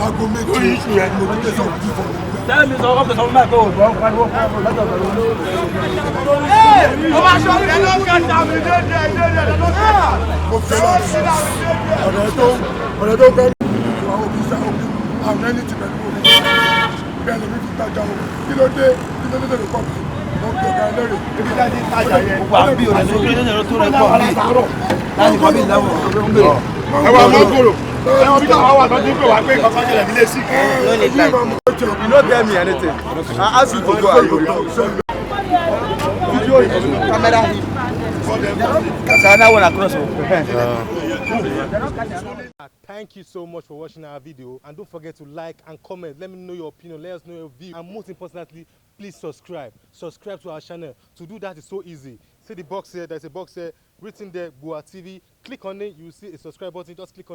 Aago méjì iṣu rẹ̀ ni mo ti tẹ̀sán ojú fún mi. Sẹ́mi sọ ọ́n tẹ̀sán mẹ́ta ò gbọ́ pariwo pariwo lọ́jọ́ pẹ̀lú olóòrùn. Ọba aṣọ ọ̀gá ló ń kẹta mi dédé lọ́sẹ̀. Mo fẹ́ lọ sí ọ̀rẹ́ tó fẹ́ mi. Ìwà òbí sá òbí àwọn ẹni ti pẹ̀lú òbí. Bẹ́ẹ̀ ni mi fi tajà o. Kí ló dé lè pọ̀ mi? Mo ń gbẹ̀gà lérè. Ebi dájú tajà yẹn. Gbogbo àbí òṣèlú lónìí tó rẹ̀ pọ̀ mí. Láti kọ́ bí ìdáwọ̀ ọ̀gbẹ́ ń bèrè. Ẹ wà mọ́kòrò. Ẹ wọ́n bí káwọn wà lọ́dún pé wà pé kankan ṣẹlẹ̀ nílé sí. You no tell me anything. I ask you to go and you go. Camera hit. Kasana one across. Thank you so much for watching our video, and don't forget to like and comment. Let me know your opinion, let us know your view, and most importantly, please subscribe to our channel. To do that is so easy. See the box here, there's a box here written there, Gboah TV. Click on it, you will see a subscribe button. Just click on